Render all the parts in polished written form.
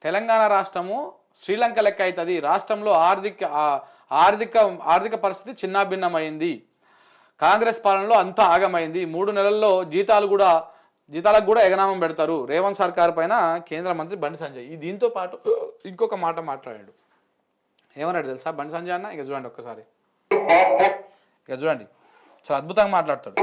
తెలంగాణ రాష్ట్రము శ్రీలంక లెక్క అవుతుంది. రాష్ట్రంలో ఆర్థిక పరిస్థితి చిన్నాభిన్నమైంది. కాంగ్రెస్ పాలనలో అంతా ఆగమైంది. 3 నెలల్లో జీతాలకు కూడా ఎగనామం పెడతారు. రేవంత్ సర్కార్ పైన కేంద్ర మంత్రి బండి సంజయ్ దీంతో పాటు ఇంకొక మాట మాట్లాడాడు. ఏమన్నాడు తెలుసా బండి సంజయ్ అన్న? ఇక చూడండి ఒక్కసారి, ఇక చూడండి, చాలా అద్భుతంగా మాట్లాడతాడు.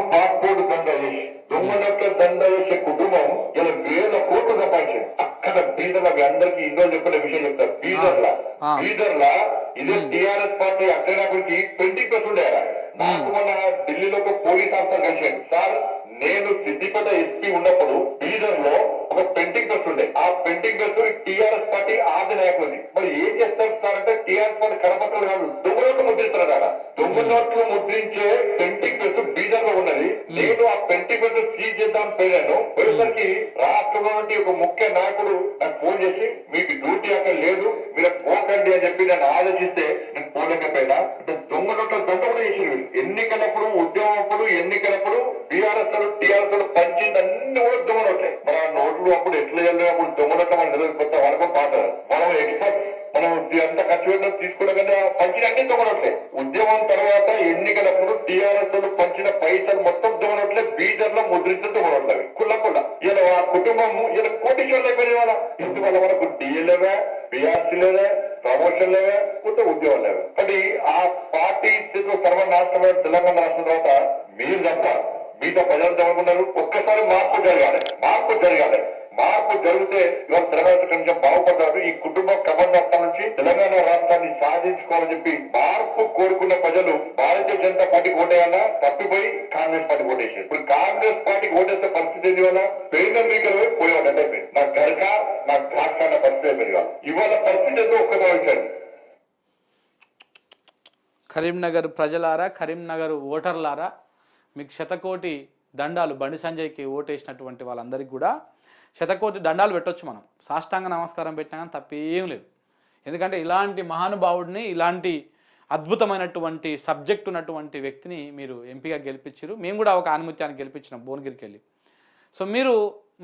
కుటుంబం ఇలా వేల కోట్లు సంపాదించింది. అక్కడ బీదర్లకి అందరికి ఇంట్లో చెప్పిన విషయం చెప్తారు. బీదర్లా ఇదే టీఆర్ఎస్ పార్టీ అగ్రనాయకుడికి పెయింటింగ్ ప్రెస్ ఉండే. నాకు మన ఢిల్లీలో ఒక పోలీస్ ఆఫీసర్ కలిసాను. సార్, నేను సిద్దిపేట ఎస్పీ ఉన్నప్పుడు బీదర్ లో ఒక పెయింటింగ్ ప్రెస్ ఉండే. ఆ పెయింటింగ్ ప్రెస్ టీఆర్ఎస్ పార్టీ ఆది నాయకుడిది. మరి ఏం చేస్తారు సార్ అంటే టీఆర్ఎస్ పార్టీ కరపత్రాలు కాదు, దొంగ నోట్లు ముద్రిస్తారు కదా. దొంగ నోట్లు ముద్రించే పెయింటింగ్ ప్రెస్ బీదర్ లో ఉన్నది. నేను ఆ పెయింటింగ్ ప్రెస్ సీజ్ చేద్దామని పోయాను. పోయేసరికి రాష్ట్రంలో నుండి ఒక ముఖ్య నాయకుడు నాకు ఫోన్ చేసి, మీకు డ్యూటీ అక్కడ లేదు, మీరు పోకండి అని చెప్పి నన్ను ఆలోచిస్తే నేను పోలేకపోయినా. దొంగ నోట్ల దండ కూడా చేసింది. ఎన్నికలప్పుడు, ఉద్యమప్పుడు, ఎన్నికలప్పుడు బీఆర్ఎస్ టీఆర్ఎస్ పంచింది అన్ని కూడా దొంగ నోట్లే. మరి ఆ నోట్లు అప్పుడు ఎట్లా వెళ్ళినప్పుడు అప్పుడు దొంగ నోట్ల మనం నిలబడిపోతే వాళ్ళకు పాట. మనం ఎక్స్పర్ట్స్, మనం అంత ఖర్చు పెట్టడం తీసుకోవడం కన్నా పంచిన అన్ని దొంగ నోట్లే. ఉద్యమం తర్వాత ఎన్నికలప్పుడు టీఆర్ఎస్ పంచిన పైసలు మొత్తం దొంగ నోట్లే. బీదర్ లో ముద్రించిన దొంగ నోట్లవి కుళ్ళ ఇలా ఆ కుటుంబం ఇలా కోటీశ్వర్లు అయిపోయిన వాళ్ళ. ఇందువల్ల మనకు డిఎల్ఏవే, బీఆర్సీ లేవే, ప్రమోషన్ లేవే, కొత్త ఉద్యోగం లేవే. అది ఆ పార్టీ సర్వనాశనమైన తెలంగాణ రాష్ట్రం తర్వాత మీరు తప్ప మీతో ప్రజలు అనుకున్నారు. ఒక్కసారి మార్పు జరగాలి. మార్పు జరిగితే ఇవాళ తెలంగాణ కొంచెం బాగుపడ్డారు. ఈ కుటుంబ కబంధం నుంచి తెలంగాణ రాష్ట్రాన్ని సాధించుకోవాలని చెప్పి మార్పు కోరుకున్న ప్రజలు భారతీయ జనతా పార్టీకి ఓటేయాలా, తప్పిపోయి కాంగ్రెస్ పార్టీకి ఓటేసారు. ఇప్పుడు కాంగ్రెస్ పార్టీకి ఓటేస్తే పరిస్థితి ఏంటి వల్ల పేదలు పోయేవాడు అయిపోయింది. నా గడక నా ఘాట్ అన్న పరిస్థితి అయిపోయింది. ఇవాళ పరిస్థితి ఎంతో ఒక్కసారి వచ్చాడు. కరీంనగర్ ప్రజలారా, కరీంనగర్ ఓటర్లారా, మీకు శతకోటి దండాలు. బండి సంజయ్కి ఓటేసినటువంటి వాళ్ళందరికీ కూడా శతకోటి దండాలు పెట్టొచ్చు. మనం సాష్టాంగ నమస్కారం పెట్టినా కానీ తప్పేం లేదు. ఎందుకంటే ఇలాంటి మహానుభావుడిని, ఇలాంటి అద్భుతమైనటువంటి సబ్జెక్ట్ ఉన్నటువంటి వ్యక్తిని మీరు ఎంపీగా గెలిపించారు. మేము కూడా ఒక ఆనుమత్యాన్ని గెలిపించినాం భువనగిరికి వెళ్ళి. సో మీరు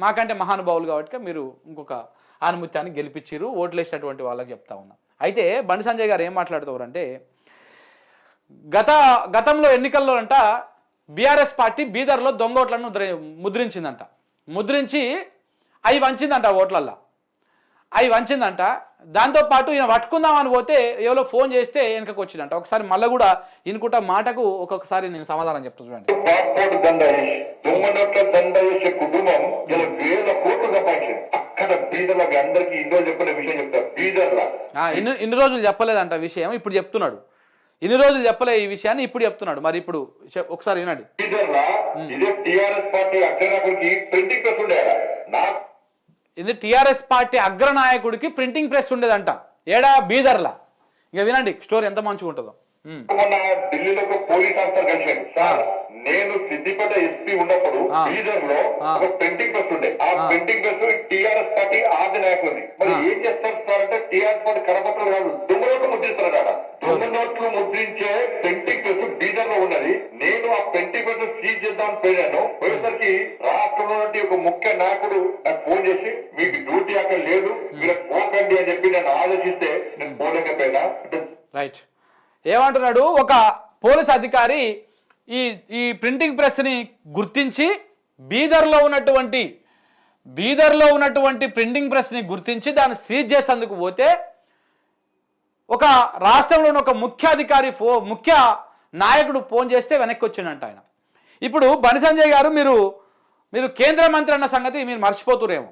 మాకంటే మహానుభావులు కాబట్టి మీరు ఇంకొక ఆనుమత్యాన్ని గెలిపించారు. ఓట్లు వేసినటువంటి వాళ్ళకి చెప్తా ఉన్నాం. అయితే బండి సంజయ్ గారు ఏం మాట్లాడుతారంటే, గతంలో ఎన్నికల్లో అంట బీఆర్ఎస్ పార్టీ బీదర్లో దొంగ ఓట్లను ముద్రించిందంట. ముద్రించి అవి వంచిందంట, ఓట్లల్లో అవి వంచిందంట. దాంతోపాటు ఈయన పట్టుకుందామని పోతే ఎవరో ఫోన్ చేస్తే వెనకకు వచ్చిందంట. ఒకసారి మళ్ళీ కూడా ఇనుకుంటా మాటకు ఒక్కొక్కసారి నేను సమాధానం చెప్తా చూడండి. కుటుంబం ఇలా వేల కోట్లు సంపాదించింది. అక్కడ బీదర్లకి అందరికి ఇంట్లో చెప్పిన విషయం చెప్తారు. బీదర్లా ఇన్ని రోజులు చెప్పలేదంట విషయం, ఇప్పుడు చెప్తున్నాడు. ఇన్ని రోజులు చెప్పలే ఈ విషయాన్ని, ఇప్పుడు చెప్తున్నాడు. మరి ఇప్పుడు ఒకసారి వినండి. ఇది టీఆర్ఎస్ పార్టీ అగ్రనాయకుడికి ప్రింటింగ్ ప్రెస్ ఉండేదంట. ఏడా బీదర్లా. ఇక వినండి స్టోరీ ఎంత మంచిగా ఉంటుందో. ఢిల్లీలో ఒక పోలీస్ ఆఫీసర్ కలిసాను. సార్, నేను సిద్దిపేట ఎస్పీ ఉన్నప్పుడు బీదర్ లో ఒక ప్రింటింగ్ ప్రెస్ ఉండే. ఆ ప్రింటింగ్ ప్రెస్ టీఆర్ఎస్ పార్టీ ఆది నాయకుడిది. మరి ఏం చేస్తారు సార్ అంటే టీఆర్ఎస్ పార్టీ కరపత్రాలు కాదు, దొంగ నోట్లు ముద్రిస్తారు కదా. దొంగ నోట్లు ముద్రించే ప్రింటింగ్ ప్రెస్ బీదర్ లో ఉన్నది. నేను ఆ ప్రింటింగ్ ప్రెస్ సీజ్ చేద్దామని పోయాను. పోయేసరికి రాష్ట్రంలో నుండి ఒక ముఖ్య నాయకుడు నాకు ఫోన్ చేసి, మీకు డ్యూటీ అక్కడ లేదు, మీరు పోకండి అని చెప్పి నన్ను ఆలోచిస్తే నేను పోలేకపోయినా. రైట్. ఏమంటున్నాడు, ఒక పోలీస్ అధికారి ఈ ప్రింటింగ్ ప్రెస్ని గుర్తించి బీదర్లో ఉన్నటువంటి ప్రింటింగ్ ప్రెస్ని గుర్తించి దాన్ని సీజ్ చేసేందుకు పోతే ఒక రాష్ట్రంలోని ఒక ముఖ్య నాయకుడు ఫోన్ చేస్తే వెనక్కి వచ్చిండంట ఆయన. ఇప్పుడు బండి సంజయ్ గారు మీరు కేంద్ర మంత్రి అన్న సంగతి మీరు మర్చిపోతురేమో.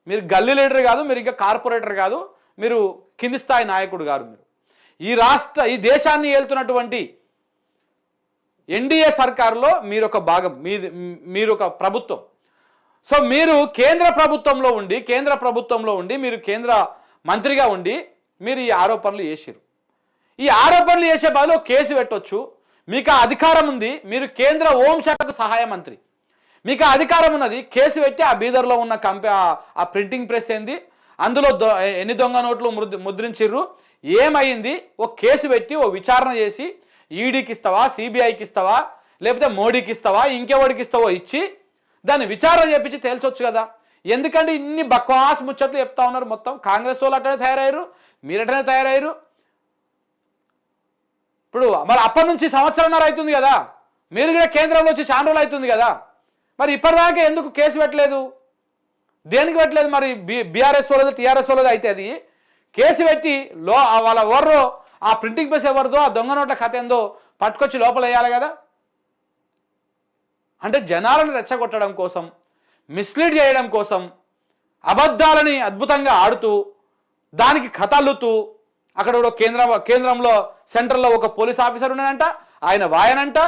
మీరు గల్లీ లీడర్ కాదు, మీరు ఇంకా కార్పొరేటర్ కాదు, మీరు కింది స్థాయి నాయకుడు గారు. మీరు ఈ దేశాన్ని ఏలుతున్నటువంటి ఎన్డీఏ సర్కారులో మీరు ఒక భాగం, మీరు ఒక ప్రభుత్వం. సో మీరు కేంద్ర ప్రభుత్వంలో ఉండి మీరు కేంద్ర మంత్రిగా ఉండి మీరు ఈ ఆరోపణలు చేసిరు. ఈ ఆరోపణలు చేసే బదులు కేసు పెట్టొచ్చు. మీకు ఆ అధికారం ఉంది. మీరు కేంద్ర హోంశాఖకు సహాయ మంత్రి, మీకు ఆ అధికారం ఉన్నది. కేసు పెట్టి ఆ బీదర్లో ఉన్న ఆ ప్రింటింగ్ ప్రెస్ ఏంది, అందులో ఎన్ని దొంగ నోట్లు ముద్రించిర్రు, ఏమైంది, ఓ కేసు పెట్టి ఓ విచారణ చేసి ఈడీకి ఇస్తావా, సిబిఐకి ఇస్తావా, లేకపోతే మోడీకి ఇస్తావా, ఇంకెవడికి ఇస్తావో ఇచ్చి దాన్ని విచారణ చేపించి తేల్చొచ్చు కదా. ఎందుకంటే ఇన్ని బక్వాస్ ముచ్చట్లు చెప్తా ఉన్నారు. మొత్తం కాంగ్రెస్ వాళ్ళు అట్లనే తయారయ్యారు, మీరు అట్లనే తయారయ్యారు. ఇప్పుడు మరి అప్పటి నుంచి సంవత్సరంన్నర అవుతుంది కదా, మీరు కూడా కేంద్రంలో వచ్చి చాలా రోజులు అవుతుంది కదా, మరి ఇప్పటిదాకా ఎందుకు కేసు పెట్టలేదు? దేనికి పెట్టలేదు? మరి బీఆర్ఎస్ వాళ్ళది టీఆర్ఎస్ వాళ్ళది అయితే అది కేసు పెట్టి వాళ్ళ ఎవరో ఆ ప్రింటింగ్ ప్రెస్ ఎవరిదో ఆ దొంగ నోట్ల కథ ఏందో పట్టుకొచ్చి లోపల వేయాలి కదా. అంటే జనాలను రెచ్చగొట్టడం కోసం, మిస్లీడ్ చేయడం కోసం, అబద్ధాలని అద్భుతంగా ఆడుతూ దానికి కథ అల్లుతూ అక్కడ కూడా కేంద్రంలో సెంట్రల్లో ఒక పోలీస్ ఆఫీసర్ ఉన్నాడంట, ఆయన వాయనంట,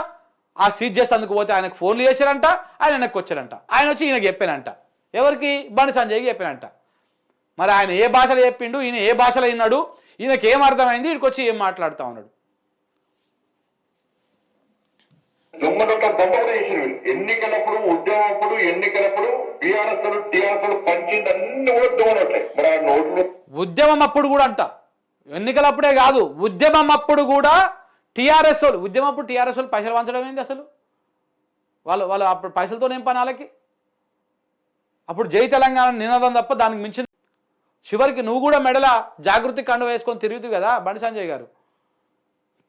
ఆ సీజ్ చేసేందుకు పోతే ఆయనకు ఫోన్లు చేశారంట, ఆయన వెనక్కి వచ్చారంట, ఆయన వచ్చి ఈయనకి చెప్పానంట, ఎవరికి? బండి సంజయ్కి చెప్పానంట. మరి ఆయన ఏ భాషలో చెప్పిండు, ఈయన ఏ భాషలో విన్నాడు, ఈయనకి ఏం అర్థమైంది, వీడికి వచ్చి ఏం మాట్లాడుతూ ఉన్నాడు? ఎన్నికలప్పుడు ఉద్యమప్పుడు ఎన్నికలప్పుడు బీఆర్ఎస్ టీఆర్ఎస్ పంచింది అన్ని కూడా దొంగనోట్లే. మరి ఆ నోట్లు ఉద్యమం అప్పుడు కూడా అంట, ఎన్నికలప్పుడే కాదు, ఉద్యమం అప్పుడు కూడా టీఆర్ఎస్ వాళ్ళు, ఉద్యమం అప్పుడు టీఆర్ఎస్ వాళ్ళు పైసలు పంచడం ఏంది అసలు? వాళ్ళు అప్పుడు పైసలతో ఏం పని వాళ్ళకి? అప్పుడు జై తెలంగాణ నినాదం తప్ప దానికి మించింది. చివరికి నువ్వు కూడా మెడల జాగృతి కండు వేసుకొని తిరుగుతుంది కదా బండి సంజయ్ గారు.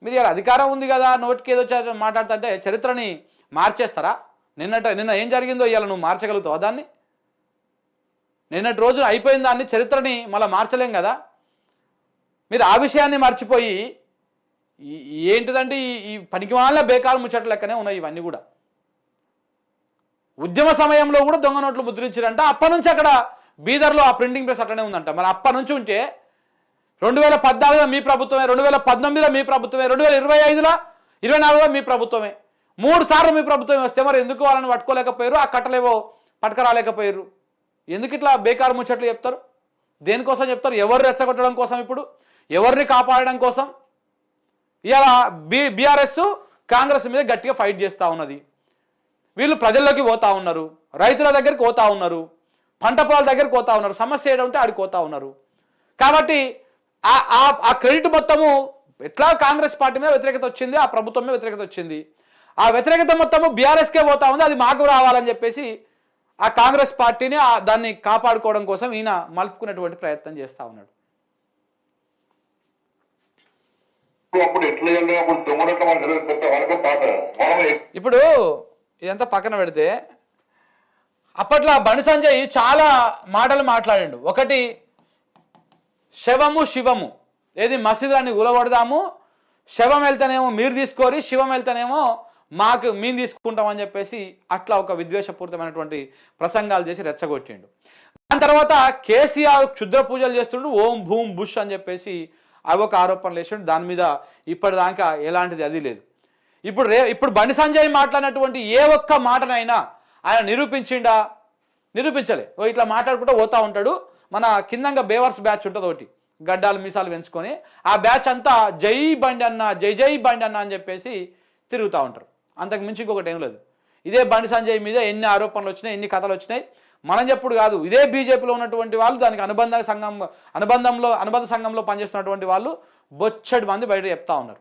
మీరు ఇలా అధికారం ఉంది కదా, నోటికి ఏదో మాట్లాడుతుంటే చరిత్రని మార్చేస్తారా? నిన్న ఏం జరిగిందో ఇవాళ నువ్వు మార్చగలుగుతావా దాన్ని? నిన్నటి రోజు అయిపోయిన దాన్ని చరిత్రని మళ్ళీ మార్చలేం కదా. మీరు ఆ విషయాన్ని మర్చిపోయి ఏంటిదంటే ఈ పనికి వాళ్ళ బేకాలు ముచ్చట్లు లెక్కనే ఉన్నాయి ఇవన్నీ కూడా. ఉద్యమ సమయంలో కూడా దొంగ నోట్లు ముద్రించారంట, అప్పటి నుంచి అక్కడ బీదర్లో ఆ ప్రింటింగ్ ప్రెస్ అట్లనే ఉందంట. మరి అప్పటి నుంచి ఉంటే 2014లో మీ ప్రభుత్వమే, 2019లో మీ ప్రభుత్వమే, 2025లో 24లో మీ ప్రభుత్వమే, 3 సార్లు మీ ప్రభుత్వమే వస్తే మరి ఎందుకు వాళ్ళని పట్టుకోలేకపోయారు? ఆ కట్టలేవో పట్టుకరాలేకపోయారు? ఎందుకు ఇట్లా బేకారు ముచ్చట్లు చెప్తారు? దేనికోసం చెప్తారు? ఎవరు రెచ్చగొట్టడం కోసం? ఇప్పుడు ఎవరిని కాపాడడం కోసం? ఇలా బీఆర్ఎస్ కాంగ్రెస్ మీద గట్టిగా ఫైట్ చేస్తూ ఉన్నది. వీళ్ళు ప్రజల్లోకి పోతా ఉన్నారు, రైతుల దగ్గరికి పోతా ఉన్నారు, పంట పొలాల దగ్గరికి పోతా ఉన్నారు, సమస్య ఏదంటే ఆడికి పోతా ఉన్నారు. కాబట్టి ఆ క్రెడిట్ మొత్తము ఎట్లా కాంగ్రెస్ పార్టీ మీద వ్యతిరేకత వచ్చింది, ఆ ప్రభుత్వం మీద వ్యతిరేకత వచ్చింది, ఆ వ్యతిరేకత మొత్తము బీఆర్ఎస్కే పోతా ఉంది, అది మాకు రావాలని చెప్పేసి ఆ కాంగ్రెస్ పార్టీని దాన్ని కాపాడుకోవడం కోసం ఈయన మలుపుకునేటువంటి ప్రయత్నం చేస్తూ ఉన్నాడు. ఇప్పుడు ఇదంతా పక్కన పెడితే అప్పట్లో బండి సంజయ్ చాలా మాటలు మాట్లాడిండు. ఒకటి శవము శివము, ఏది మసీదులన్నీ ఉలగొడదాము, శవం వెళ్తేనేమో మీరు తీసుకోరి, శివం వెళ్తేనేమో మేము తీసుకుంటామని చెప్పేసి అట్లా ఒక విద్వేషపూరితమైనటువంటి ప్రసంగాలు చేసి రెచ్చగొట్టిండు. దాని తర్వాత కేసీఆర్ క్షుద్ర పూజలు చేస్తుండు, ఓం భూమ్ బుష్ అని చెప్పేసి అవి ఒక ఆరోపణలు వేసిండు. దాని మీద ఇప్పటిదాకా ఎలాంటిది అది లేదు. ఇప్పుడు బండి సంజయ్ మాట్లాడినటువంటి ఏ ఒక్క మాటనైనా ఆయన నిరూపించిండా? నిరూపించలే. ఇట్లా మాట్లాడుకుంటూ పోతా ఉంటాడు. మన కిందంగా బేవర్స్ బ్యాచ్ ఉంటుంది ఒకటి, గడ్డాలు మీసాలు పెంచుకొని, ఆ బ్యాచ్ అంతా జై బండి అన్న, జై జై బండి అన్న అని చెప్పేసి తిరుగుతూ ఉంటారు. అంతకు మించి ఇంకొకటి ఏం లేదు. ఇదే బండి సంజయ్ మీద ఎన్ని ఆరోపణలు వచ్చినాయి, ఎన్ని కథలు వచ్చినాయి, మనం చెప్పుడు కాదు, ఇదే బీజేపీలో ఉన్నటువంటి వాళ్ళు, దానికి అనుబంధ సంఘంలో పనిచేస్తున్నటువంటి వాళ్ళు బొచ్చడి మంది బయట చెప్తా ఉన్నారు.